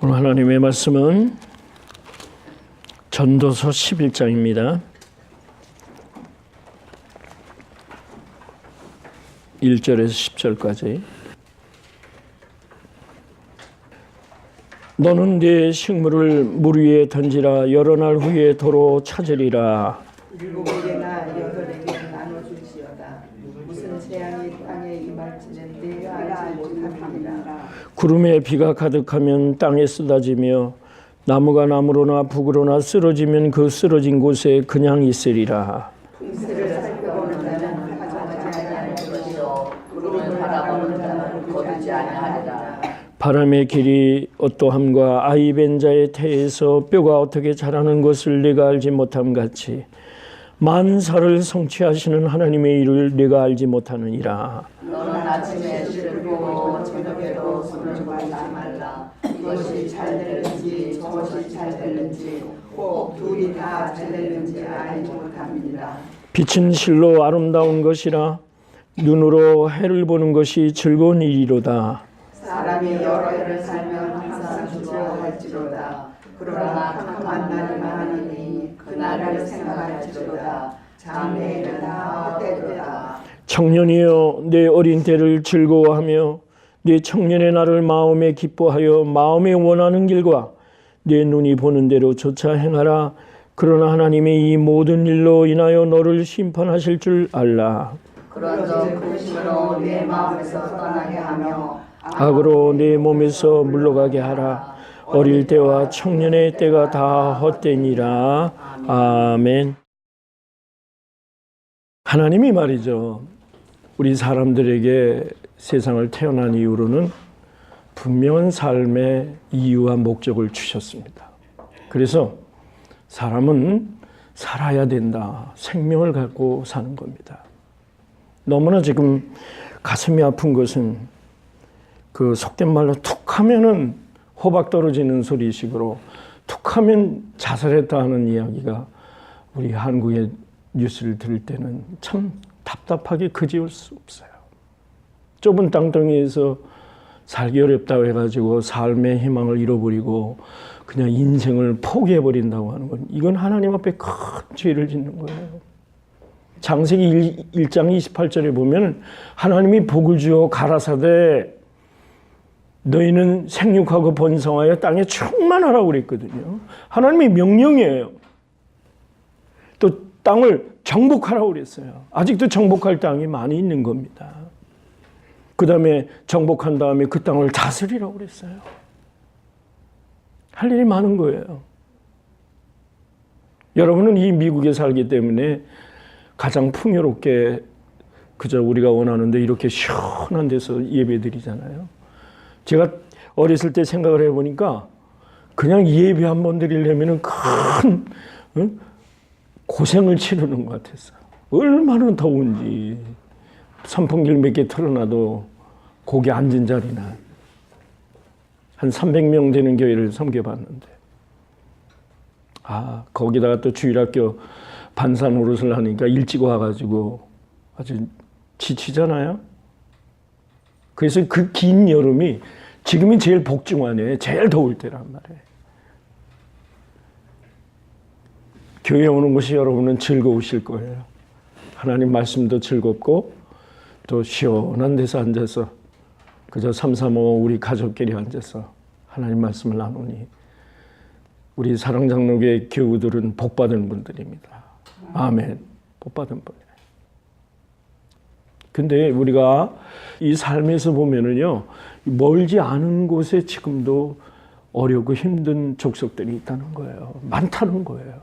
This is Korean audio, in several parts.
오늘 하나님의 말씀은 전도서 11장입니다. 1절에서 10절까지. 너는 네 식물을 물 위에 던지라. 여러 날 후에 도로 찾으리라. 일곱에게나 여덟에게 나눠줄지어다. 무슨 재앙이 땅에 임할지는 내가 알지 못함이니라. 구름에 비가 가득하면 땅에 쏟아지며 나무가 나무로나 북으로나 쓰러지면 그 쓰러진 곳에 그냥 있으리라. 풍수를 살펴보는 자는 가정하지 아니할 것이요 구름을 바라보는 자는 거두지 아니하리라. 바람의 길이 어떠함과 아이 벤 자의 태에서 뼈가 어떻게 자라는 것을 내가 알지 못함 같이 만사를 성취하시는 하나님의 일을 내가 알지 못하느니라. 너는 아침에 주를 보고 저녁에도 손을 말지 말라. 이것이 잘 되는지 저것이 잘 되는지 꼭 둘이 다 잘 되는지 알지 못함이니라. 빛은 실로 아름다운 것이라. 눈으로 해를 보는 것이 즐거운 일이로다. 사람이 여러 해를 살면 항상 주저할지로다. 그러나 한 날이 많으니 그날을 생각할지로다. 장래일은 다 헛되도다. 청년이여 내 어린 때를 즐거워하며 내 청년의 날을 마음에 기뻐하여 마음에 원하는 길과 내 눈이 보는 대로 조차 행하라. 그러나 하나님의 이 모든 일로 인하여 너를 심판하실 줄 알라. 그런즉 그 힘으로 내 마음에서 떠나게 하며 악으로 내 몸에서 물러가게 하라. 어릴 때와 청년의 때가 다 헛되니라. 아멘. 하나님이 말이죠, 우리 사람들에게 세상을 태어난 이후로는 분명한 삶의 이유와 목적을 주셨습니다. 그래서 사람은 살아야 된다. 생명을 갖고 사는 겁니다. 너무나 지금 가슴이 아픈 것은 그 속된 말로 툭 하면은 호박 떨어지는 소리식으로 툭 하면 자살했다 하는 이야기가 우리 한국의 뉴스를 들을 때는 참 답답하게 그지울 수 없어요. 좁은 땅덩이에서 살기 어렵다고 해가지고 삶의 희망을 잃어버리고 그냥 인생을 포기해버린다고 하는 건 이건 하나님 앞에 큰 죄를 짓는 거예요. 창세기 1장 28절에 보면 하나님이 복을 주어 가라사대 너희는 생육하고 번성하여 땅에 충만하라고 그랬거든요. 하나님의 명령이에요. 또 땅을 정복하라고 그랬어요. 아직도 정복할 땅이 많이 있는 겁니다. 그 다음에 정복한 다음에 그 땅을 다스리라고 그랬어요. 할 일이 많은 거예요. 여러분은 이 미국에 살기 때문에 가장 풍요롭게 그저 우리가 원하는데 이렇게 시원한 데서 예배 드리잖아요. 제가 어렸을 때 생각을 해보니까 그냥 예배 한 번 드리려면 큰 고생을 치르는 것 같았어요. 얼마나 더운지 선풍기를 몇 개 틀어놔도 거기 앉은 자리나 한 300명 되는 교회를 섬겨봤는데 거기다가 또 주일학교 반사 노릇을 하니까 일찍 와가지고 아주 지치잖아요. 그래서 그 긴 여름이 지금이 제일 복중하네. 제일 더울 때란 말이에요. 교회 오는 것이 여러분은 즐거우실 거예요. 하나님 말씀도 즐겁고 또 시원한 데서 앉아서 그저 삼삼오오 우리 가족끼리 앉아서 하나님 말씀을 나누니 우리 사랑장로교회 교우들은 복받은 분들입니다. 아멘. 복받은 분이에요. 근데 우리가 이 삶에서 보면은요, 멀지 않은 곳에 지금도 어렵고 힘든 족속들이 있다는 거예요. 많다는 거예요.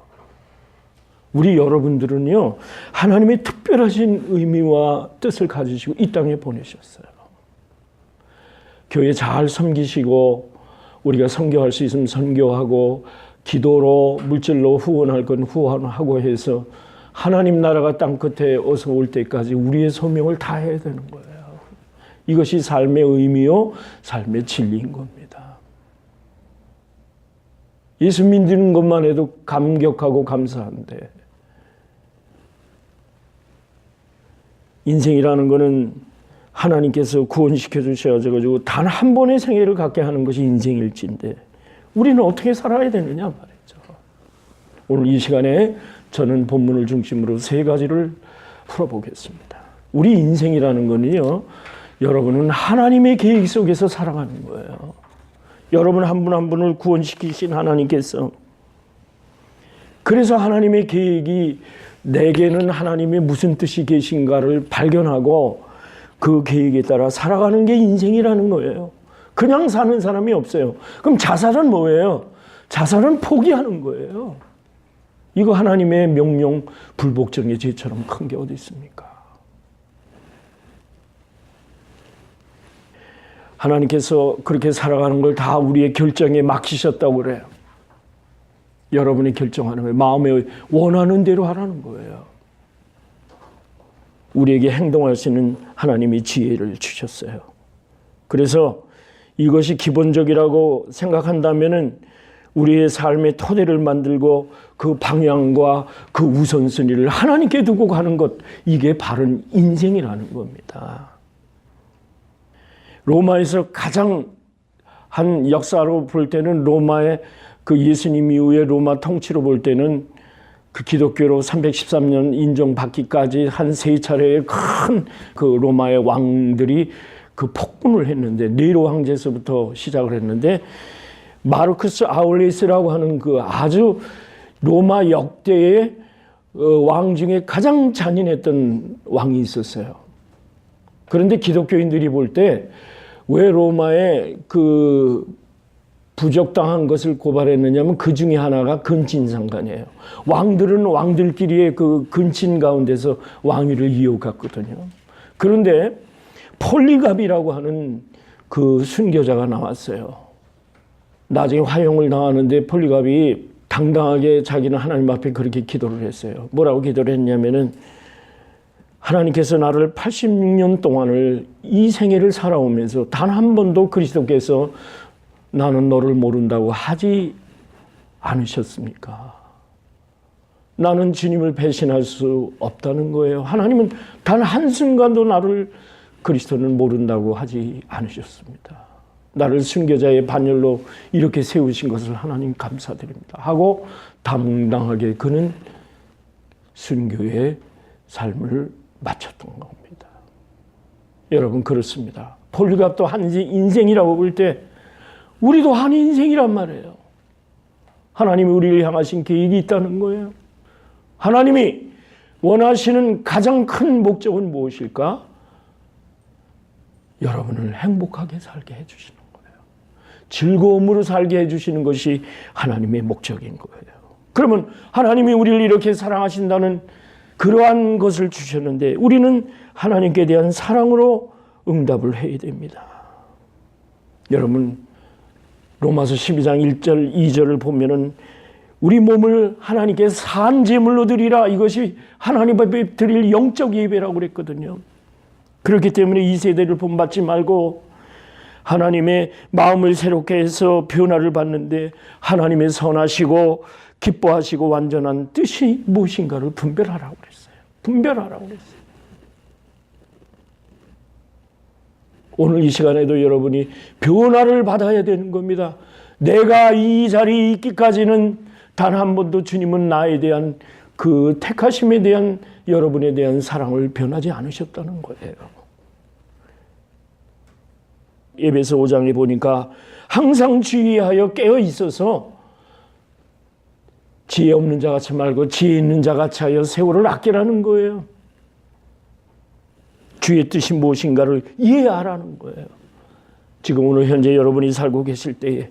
우리 여러분들은요, 하나님의 특별하신 의미와 뜻을 가지시고 이 땅에 보내셨어요. 교회 잘 섬기시고 우리가 선교할 수 있으면 선교하고 기도로 물질로 후원할 건 후원하고 해서 하나님 나라가 땅끝에 어서 올 때까지 우리의 소명을 다해야 되는 거예요. 이것이 삶의 의미요, 삶의 진리인 겁니다. 예수 믿는 것만 해도 감격하고 감사한데 인생이라는 거는 하나님께서 구원시켜 주셔가지고 단 한 번의 생애를 갖게 하는 것이 인생일지인데 우리는 어떻게 살아야 되느냐 말이죠. 오늘 이 시간에 저는 본문을 중심으로 세 가지를 풀어보겠습니다. 우리 인생이라는 거는요, 여러분은 하나님의 계획 속에서 살아가는 거예요. 여러분 한 분 한 분을 구원시키신 하나님께서, 그래서 하나님의 계획이 내게는 하나님의 무슨 뜻이 계신가를 발견하고 그 계획에 따라 살아가는 게 인생이라는 거예요. 그냥 사는 사람이 없어요. 그럼 자살은 뭐예요? 자살은 포기하는 거예요. 이거 하나님의 명령 불복종의 죄처럼 큰 게 어디 있습니까? 하나님께서 그렇게 살아가는 걸 다 우리의 결정에 맡기셨다고 그래요. 여러분이 결정하는 거예요. 마음에 원하는 대로 하라는 거예요. 우리에게 행동할 수 있는 하나님이 지혜를 주셨어요. 그래서 이것이 기본적이라고 생각한다면은 우리의 삶의 토대를 만들고 그 방향과 그 우선순위를 하나님께 두고 가는 것, 이게 바른 인생이라는 겁니다. 로마에서 가장 한 역사로 볼 때는 로마의 그 예수님 이후에 로마 통치로 볼 때는 그 기독교로 313년 인정받기까지 한 세 차례의 큰 그 로마의 왕들이 그 폭군을 했는데, 네로 황제에서부터 시작을 했는데, 마르쿠스 아울레스라고 하는 그 아주 로마 역대의 왕 중에 가장 잔인했던 왕이 있었어요. 그런데 기독교인들이 볼 때 왜 로마에 그 부적당한 것을 고발했느냐면 그 중에 하나가 근친상간이에요. 왕들은 왕들끼리의 그 근친 가운데서 왕위를 이어갔거든요. 그런데 폴리갑이라고 하는 그 순교자가 나왔어요. 나중에 화형을 당하는데 폴리갑이 당당하게 자기는 하나님 앞에 그렇게 기도를 했어요. 뭐라고 기도를 했냐면은, 하나님께서 나를 86년 동안을 이 생애를 살아오면서 단 한 번도 그리스도께서 나는 너를 모른다고 하지 않으셨습니까? 나는 주님을 배신할 수 없다는 거예요. 하나님은 단 한순간도 나를 그리스도는 모른다고 하지 않으셨습니다. 나를 순교자의 반열로 이렇게 세우신 것을 하나님 감사드립니다 하고 당당하게 그는 순교의 삶을 마쳤던 겁니다. 여러분, 그렇습니다. 폴리갑도 한 인생이라고 볼 때 우리도 한 인생이란 말이에요. 하나님이 우리를 향하신 계획이 있다는 거예요. 하나님이 원하시는 가장 큰 목적은 무엇일까? 여러분을 행복하게 살게 해주시는 거예요. 즐거움으로 살게 해주시는 것이 하나님의 목적인 거예요. 그러면 하나님이 우리를 이렇게 사랑하신다는 그러한 것을 주셨는데, 우리는 하나님께 대한 사랑으로 응답을 해야 됩니다. 여러분, 로마서 12장 1절 2절을 보면은 우리 몸을 하나님께 산 제물로 드리라, 이것이 하나님 앞에 드릴 영적 예배라고 그랬거든요. 그렇기 때문에 이 세대를 본받지 말고 하나님의 마음을 새롭게 해서 변화를 받는데, 하나님의 선하시고 기뻐하시고 완전한 뜻이 무엇인가를 분별하라고 그랬어요. 분별하라고 그랬어요. 오늘 이 시간에도 여러분이 변화를 받아야 되는 겁니다. 내가 이 자리에 있기까지는 단 한 번도 주님은 나에 대한 그 택하심에 대한 여러분에 대한 사랑을 변하지 않으셨다는 거예요. 에베소 5장에 보니까 항상 주의하여 깨어 있어서 지혜 없는 자 같이 말고 지혜 있는 자 같이 하여 세월을 아끼라는 거예요. 주의 뜻이 무엇인가를 이해하라는 거예요. 지금 오늘 현재 여러분이 살고 계실 때에,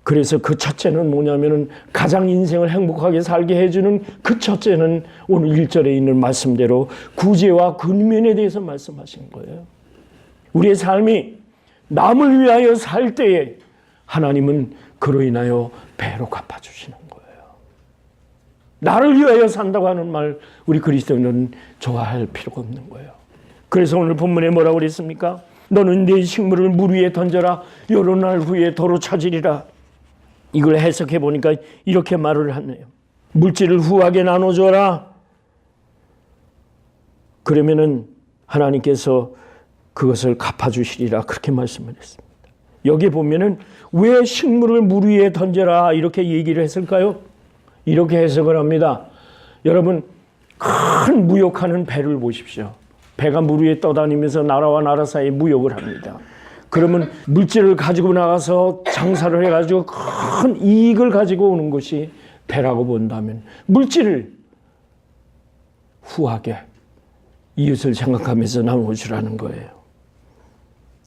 그래서 그 첫째는 뭐냐면은 가장 인생을 행복하게 살게 해주는 그 첫째는 오늘 1절에 있는 말씀대로 구제와 근면에 대해서 말씀하신 거예요. 우리의 삶이 남을 위하여 살 때에 하나님은 그로 인하여 배로 갚아주시는 거예요. 나를 위하여 산다고 하는 말, 우리 그리스도인은 좋아할 필요가 없는 거예요. 그래서 오늘 본문에 뭐라고 그랬습니까? 너는 네 식물을 물 위에 던져라. 여러 날 후에 도로 차지리라. 이걸 해석해 보니까 이렇게 말을 하네요. 물질을 후하게 나눠줘라. 그러면은 하나님께서 그것을 갚아주시리라, 그렇게 말씀을 했습니다. 여기 보면은 왜 식물을 물 위에 던져라 이렇게 얘기를 했을까요? 이렇게 해석을 합니다. 여러분, 큰 무역하는 배를 보십시오. 배가 물 위에 떠다니면서 나라와 나라 사이에 무역을 합니다. 그러면 물질을 가지고 나가서 장사를 해가지고 큰 이익을 가지고 오는 것이 배라고 본다면 물질을 후하게 이웃을 생각하면서 나눠주라는 거예요.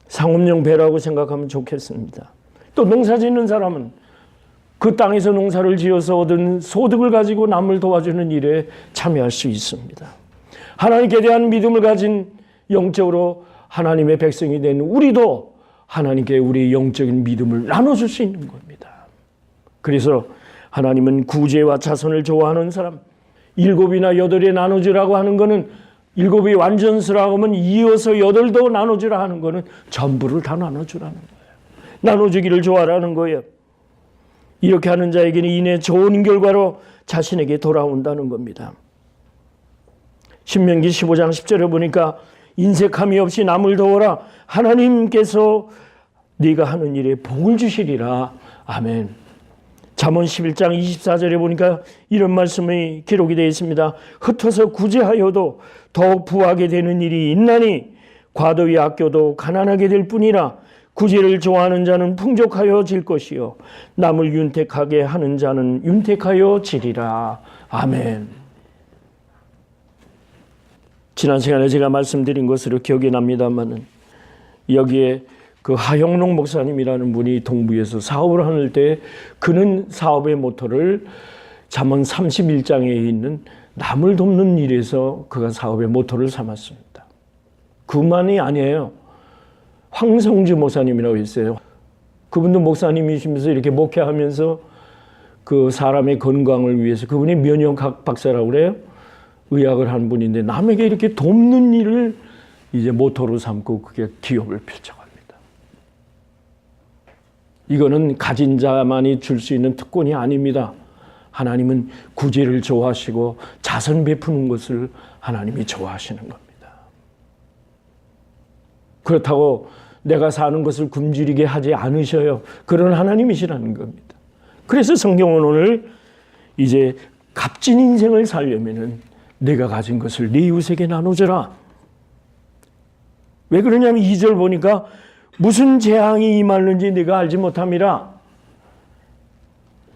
상업용 배라고 생각하면 좋겠습니다. 또 농사 짓는 사람은 그 땅에서 농사를 지어서 얻은 소득을 가지고 남을 도와주는 일에 참여할 수 있습니다. 하나님께 대한 믿음을 가진 영적으로 하나님의 백성이 된 우리도 하나님께 우리의 영적인 믿음을 나눠줄 수 있는 겁니다. 그래서 하나님은 구제와 자선을 좋아하는 사람, 7이나 8에 나눠주라고 하는 것은 7이 완전수라고 하면 이어서 8도 나눠주라 하는 것은 전부를 다 나눠주라는 거예요. 나눠주기를 좋아하라는 거예요. 이렇게 하는 자에게는 이내 좋은 결과로 자신에게 돌아온다는 겁니다. 신명기 15장 10절에 보니까 인색함이 없이 남을 도우라. 하나님께서 네가 하는 일에 복을 주시리라. 아멘. 잠언 11장 24절에 보니까 이런 말씀이 기록이 되어 있습니다. 흩어서 구제하여도 더욱 부하게 되는 일이 있나니 과도히 아껴도 가난하게 될 뿐이라. 구제를 좋아하는 자는 풍족하여 질 것이요 남을 윤택하게 하는 자는 윤택하여 지리라. 아멘. 지난 시간에 제가 말씀드린 것으로 기억이 납니다만은 여기에 그 하영록 목사님이라는 분이 동부에서 사업을 하는 때 그는 사업의 모토를 잠언 31장에 있는 남을 돕는 일에서 그가 사업의 모토를 삼았습니다. 그만이 아니에요. 황성주 목사님이라고 있어요. 그분도 목사님이시면서 이렇게 목회하면서 그 사람의 건강을 위해서 그분이 면역학 박사라고 그래요. 의학을 한 분인데 남에게 이렇게 돕는 일을 이제 모토로 삼고 그게 기업을 펼쳐갑니다. 이거는 가진 자만이 줄 수 있는 특권이 아닙니다. 하나님은 구제를 좋아하시고 자선 베푸는 것을 하나님이 좋아하시는 겁니다. 그렇다고 내가 사는 것을 굶주리게 하지 않으셔요. 그런 하나님이시라는 겁니다. 그래서 성경은 오늘 이제 값진 인생을 살려면은 내가 가진 것을 네 이웃에게 나눠줘라. 왜 그러냐면 2절 보니까 무슨 재앙이 임하는지 네가 알지 못함이라.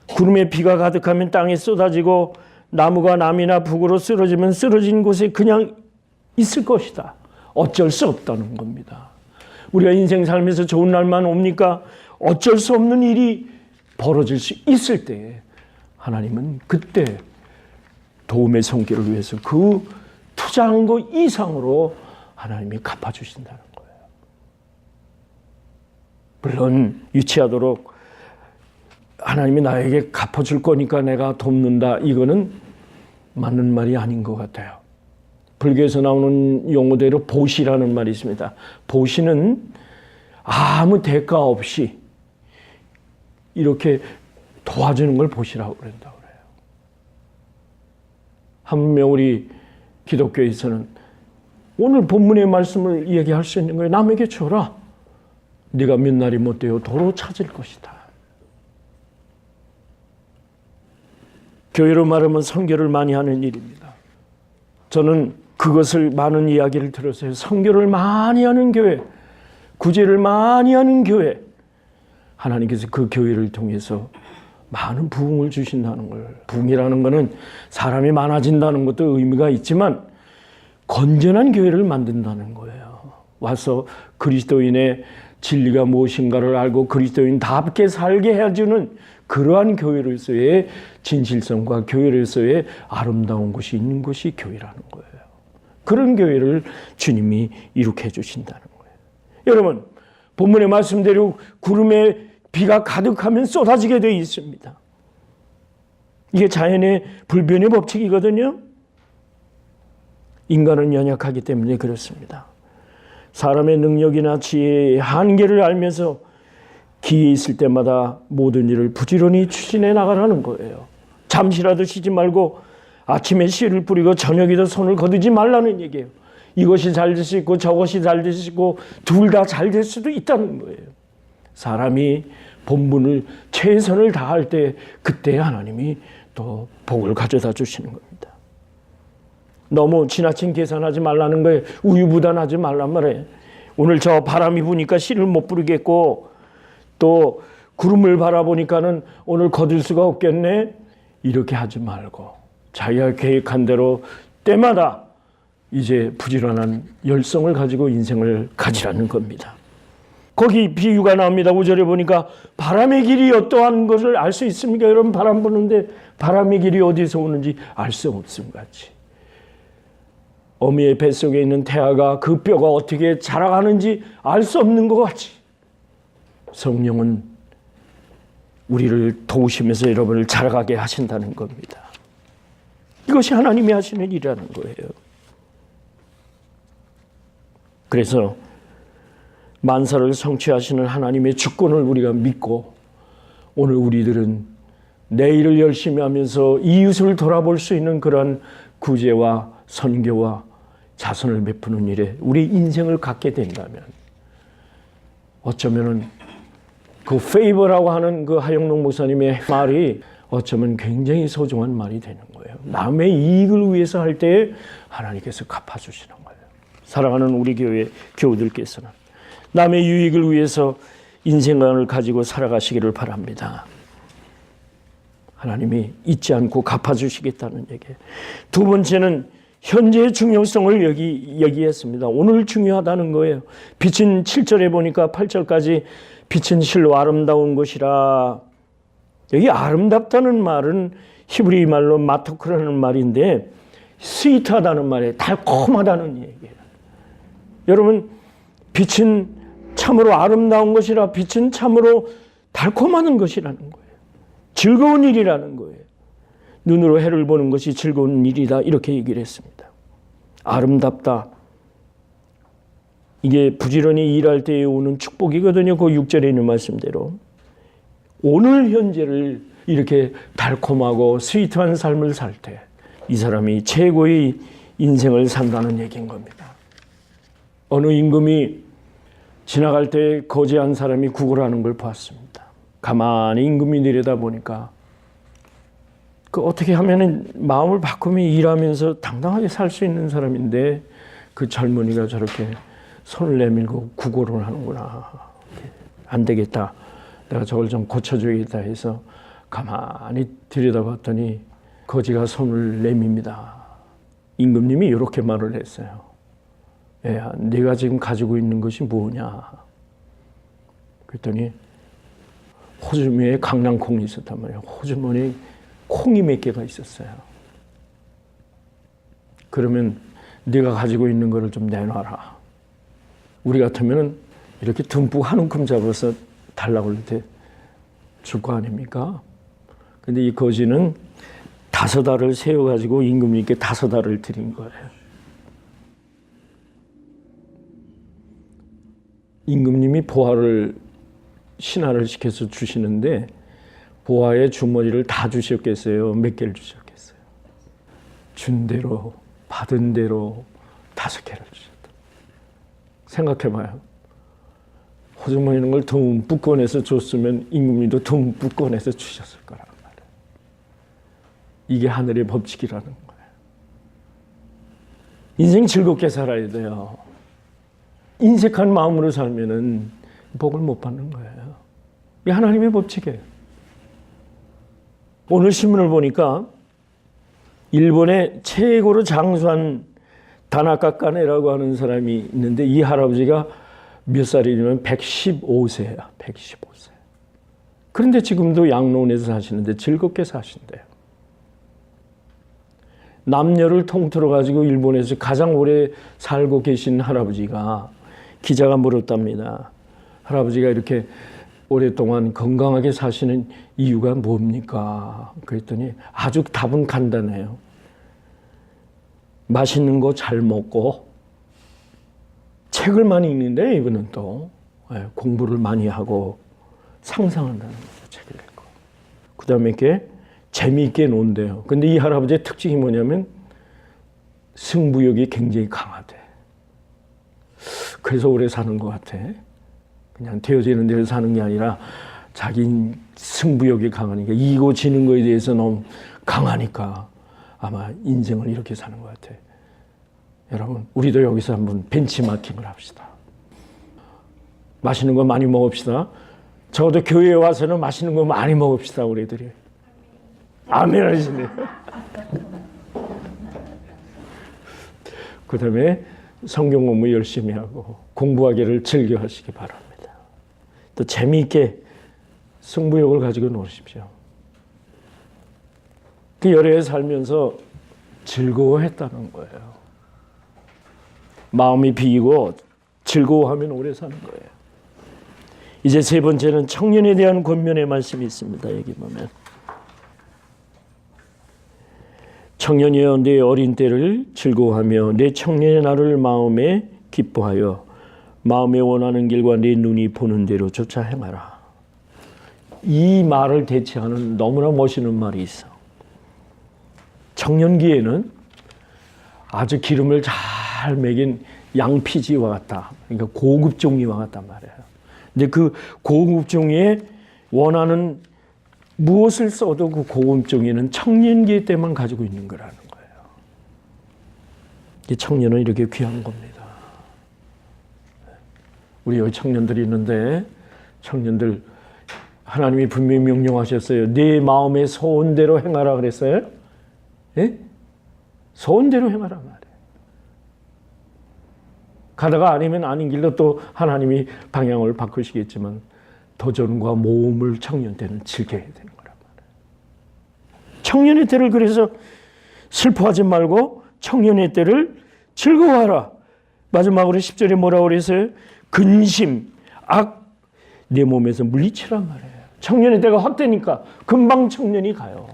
구름에 비가 가득하면 땅에 쏟아지고 나무가 남이나 북으로 쓰러지면 쓰러진 곳에 그냥 있을 것이다. 어쩔 수 없다는 겁니다. 우리가 인생 살면서 좋은 날만 옵니까? 어쩔 수 없는 일이 벌어질 수 있을 때 하나님은 그때 도움의 손길을 위해서 그 투자한 것 이상으로 하나님이 갚아주신다는 거예요. 물론 유치하도록 하나님이 나에게 갚아줄 거니까 내가 돕는다. 이거는 맞는 말이 아닌 것 같아요. 불교에서 나오는 용어대로 보시라는 말이 있습니다. 보시는 아무 대가 없이 이렇게 도와주는 걸 보시라고 그런다고 그래요. 한명 우리 기독교에서는 오늘 본문의 말씀을 얘기할 수 있는 거예요. 남에게 줘라. 네가 몇 날이 못 되어 도로 찾을 것이다. 교회로 말하면 선교를 많이 하는 일입니다. 저는 그것을 많은 이야기를 들었어요. 선교를 많이 하는 교회, 구제를 많이 하는 교회, 하나님께서 그 교회를 통해서 많은 부흥을 주신다는 걸. 부흥이라는 것은 사람이 많아진다는 것도 의미가 있지만 건전한 교회를 만든다는 거예요. 와서 그리스도인의 진리가 무엇인가를 알고 그리스도인답게 살게 해주는 그러한 교회로서의 진실성과 교회로서의 아름다운 것이 있는 것이 교회라는 거예요. 그런 교회를 주님이 이룩해 주신다는 거예요. 여러분, 본문의 말씀대로 구름에 비가 가득하면 쏟아지게 되어 있습니다. 이게 자연의 불변의 법칙이거든요. 인간은 연약하기 때문에 그렇습니다. 사람의 능력이나 지혜의 한계를 알면서 기회 있을 때마다 모든 일을 부지런히 추진해 나가라는 거예요. 잠시라도 쉬지 말고 아침에 씨를 뿌리고 저녁에도 손을 거두지 말라는 얘기예요. 이것이 잘 될 수 있고 저것이 잘 될 수 있고 둘 다 잘 될 수도 있다는 거예요. 사람이 본분을 최선을 다할 때 그때 하나님이 또 복을 가져다 주시는 겁니다. 너무 지나친 계산하지 말라는 거예요. 우유부단하지 말란 말이에요. 오늘 저 바람이 부니까 씨를 못 부르겠고 또 구름을 바라보니까는 오늘 거둘 수가 없겠네. 이렇게 하지 말고 자기가 계획한 대로 때마다 이제 부지런한 열성을 가지고 인생을 가지라는 겁니다. 거기 비유가 나옵니다. 5절에 보니까 바람의 길이 어떠한 것을 알 수 있습니까? 여러분 바람 부는데 바람의 길이 어디서 오는지 알 수 없음 같이. 어미의 뱃속에 있는 태아가 그 뼈가 어떻게 자라가는지 알 수 없는 것 같이 성령은 우리를 도우시면서 여러분을 자라가게 하신다는 겁니다. 이것이 하나님이 하시는 일이라는 거예요. 그래서 만사를 성취하시는 하나님의 주권을 우리가 믿고 오늘 우리들은 내일을 열심히 하면서 이웃을 돌아볼 수 있는 그런 구제와 선교와 자선을 베푸는 일에 우리 인생을 갖게 된다면 어쩌면은 그 페이버라고 하는 그 하영록 목사님의 말이 어쩌면 굉장히 소중한 말이 되는 거예요. 남의 이익을 위해서 할 때 하나님께서 갚아주시는 거예요. 사랑하는 우리 교회 교우들께서는 남의 유익을 위해서 인생관을 가지고 살아가시기를 바랍니다. 하나님이 잊지 않고 갚아주시겠다는 얘기예요. 두 번째는 현재의 중요성을 얘기했습니다. 오늘 중요하다는 거예요. 빛은 7절에 보니까 8절까지 빛은 실로 아름다운 것이라. 여기 아름답다는 말은 히브리 말로 마토크라는 말인데 스위트하다는 말이에요. 달콤하다는 얘기예요. 여러분 빛은 참으로 아름다운 것이라 빛은 참으로 달콤한 것이라는 거예요. 즐거운 일이라는 거예요. 눈으로 해를 보는 것이 즐거운 일이다 이렇게 얘기를 했습니다. 아름답다. 이게 부지런히 일할 때에 오는 축복이거든요. 그 6절에 있는 말씀대로. 오늘 현재를 이렇게 달콤하고 스위트한 삶을 살 때 이 사람이 최고의 인생을 산다는 얘기인 겁니다. 어느 임금이 지나갈 때 거지한 사람이 구걸하는 걸 보았습니다. 가만히 임금이 내려다보니까 그 어떻게 하면 마음을 바꾸면 일하면서 당당하게 살 수 있는 사람인데 그 젊은이가 저렇게 손을 내밀고 구걸을 하는구나. 안 되겠다. 내가 저걸 좀 고쳐줘야겠다 해서 가만히 들여다봤더니 거지가 손을 내밉니다. 임금님이 이렇게 말을 했어요. 야, 네가 지금 가지고 있는 것이 뭐냐? 그랬더니 호주머니에 강낭콩이 있었단 말이에요. 호주머니에 콩이 몇 개가 있었어요. 그러면 네가 가지고 있는 거를 좀 내놔라. 우리 같으면 이렇게 듬뿍 한 움큼 잡아서 달라고 할 때 줄 거 아닙니까? 근데 이 거지는 5알을 세워가지고 임금님께 5알을 드린 거예요. 임금님이 보화를 신하를 시켜서 주시는데 보화의 주머니를 다 주셨겠어요? 몇 개를 주셨겠어요? 준 대로 받은 대로 5개를 주셨다. 생각해봐요. 호주머니 있는 걸 듬뿍 꺼내서 줬으면 임금님도 듬뿍 꺼내서 주셨을 거란 말이에요. 이게 하늘의 법칙이라는 거예요. 인생 즐겁게 살아야 돼요. 인색한 마음으로 살면은 복을 못 받는 거예요. 이게 하나님의 법칙이에요. 오늘 신문을 보니까 일본의 최고로 장수한 다나카 까네라고 하는 사람이 있는데 이 할아버지가 몇 살이냐면 115세야. 115세. 그런데 지금도 양로원에서 사시는데 즐겁게 사신대요. 남녀를 통틀어 가지고 일본에서 가장 오래 살고 계신 할아버지가 기자가 물었답니다. 할아버지가 이렇게 오랫동안 건강하게 사시는 이유가 뭡니까? 그랬더니 아주 답은 간단해요. 맛있는 거 잘 먹고 책을 많이 읽는데 이분은 또 공부를 많이 하고 상상한다는 거죠. 책을 읽고. 그 다음에 이렇게 재미있게 논대요. 근데 이 할아버지의 특징이 뭐냐면 승부욕이 굉장히 강하대. 그래서 오래 사는 것 같아. 그냥 되어지는 대로 사는 게 아니라 자기 승부욕이 강하니까, 이기고 지는 거에 대해서 너무 강하니까 아마 인생을 이렇게 사는 것 같아요. 여러분, 우리도 여기서 한번 벤치마킹을 합시다. 맛있는 거 많이 먹읍시다. 적어도 교회에 와서는 맛있는 거 많이 먹읍시다, 우리들이. 아멘 하시네. 그 다음에 성경 공부 열심히 하고 공부하기를 즐겨 하시기 바랍니다. 또 재미있게 승부욕을 가지고 노십시오. 그 열애에 살면서 즐거워했다는 거예요. 마음이 비이고 즐거워하면 오래 사는 거예요. 이제 세 번째는 청년에 대한 권면의 말씀이 있습니다. 여기 보면 청년이여 내 어린 때를 즐거워하며 내 청년의 날을 마음에 기뻐하여 마음에 원하는 길과 내 눈이 보는 대로 쫓아 행하라. 이 말을 대체하는 너무나 멋있는 말이 있어. 청년기에는 아주 기름을 잘 먹인 양피지와 같다. 그러니까 고급 종이와 같단 말이에요. 근데 그 고급 종이에 원하는 무엇을 써도 그 고급 종이는 청년기 때만 가지고 있는 거라는 거예요. 이 청년은 이렇게 귀한 겁니다. 우리 여기 청년들이 있는데 청년들 하나님이 분명히 명령하셨어요. 네 마음의 소원대로 행하라 그랬어요. 예? 소원대로 행하라 말이에요. 가다가 아니면 아닌 길로 또 하나님이 방향을 바꾸시겠지만 도전과 모험을 청년 때는 즐겨야 되는 거란 말이에요. 청년의 때를 그래서 슬퍼하지 말고 청년의 때를 즐거워하라. 마지막으로 10절에 뭐라고 그랬어요? 근심, 악, 내 몸에서 물리치란 말이에요. 청년의 때가 확 되니까 금방 청년이 가요.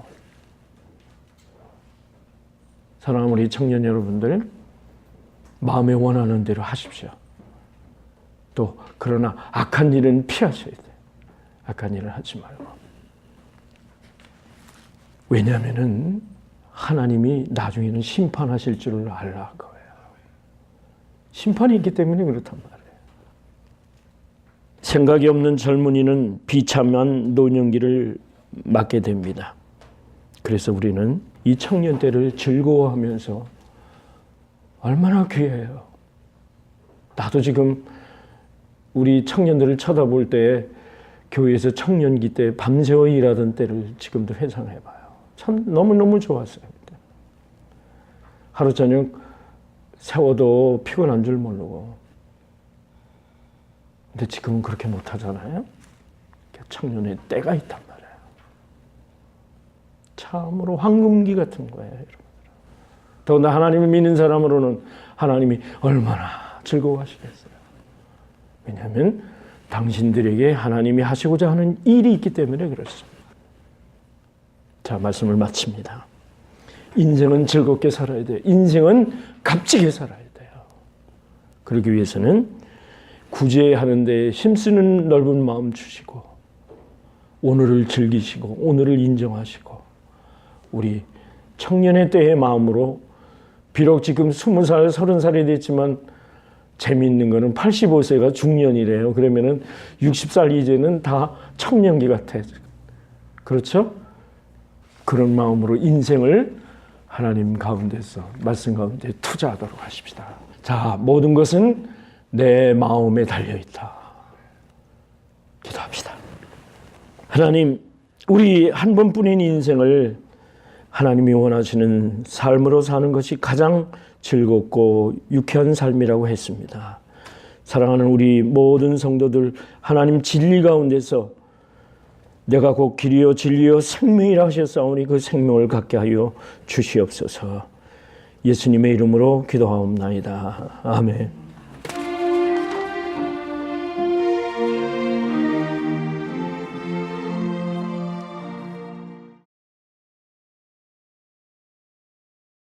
사랑하는 우리 청년 여러분들, 마음에 원하는 대로 하십시오. 또 그러나 악한 일은 피하셔야 돼요. 악한 일을 하지 말고. 왜냐하면은 하나님이 나중에는 심판하실 줄을 알라 거예요. 심판이 있기 때문에 그렇단 말이에요. 생각이 없는 젊은이는 비참한 노년기를 맞게 됩니다. 그래서 우리는 이 청년 때를 즐거워하면서 얼마나 귀해요. 나도 지금 우리 청년들을 쳐다볼 때 교회에서 청년기 때 밤새워 일하던 때를 지금도 회상해봐요. 참 너무너무 좋았어요. 하루 저녁 세워도 피곤한 줄 모르고. 근데 지금은 그렇게 못하잖아요. 청년의 때가 있단 말이에요. 참으로 황금기 같은 거예요, 여러분. 더군다나 하나님을 믿는 사람으로는 하나님이 얼마나 즐거워하시겠어요. 왜냐하면 당신들에게 하나님이 하시고자 하는 일이 있기 때문에 그렇습니다. 자, 말씀을 마칩니다. 인생은 즐겁게 살아야 돼요. 인생은 값지게 살아야 돼요. 그러기 위해서는 구제하는 데 힘쓰는 넓은 마음 주시고 오늘을 즐기시고 오늘을 인정하시고 우리 청년의 때의 마음으로 비록 지금 20살, 30살이 됐지만 재미있는 거는 85세가 중년이래요. 그러면은 60살 이제는 다 청년기 같아. 그렇죠? 그런 마음으로 인생을 하나님 가운데서, 말씀 가운데 투자하도록 하십시다. 자, 모든 것은 내 마음에 달려있다. 기도합시다. 하나님, 우리 한 번뿐인 인생을 하나님이 원하시는 삶으로 사는 것이 가장 즐겁고 유쾌한 삶이라고 했습니다. 사랑하는 우리 모든 성도들, 하나님 진리 가운데서 내가 곧 길이요 진리요 생명이라 하셨사오니 그 생명을 갖게 하여 주시옵소서. 예수님의 이름으로 기도하옵나이다. 아멘.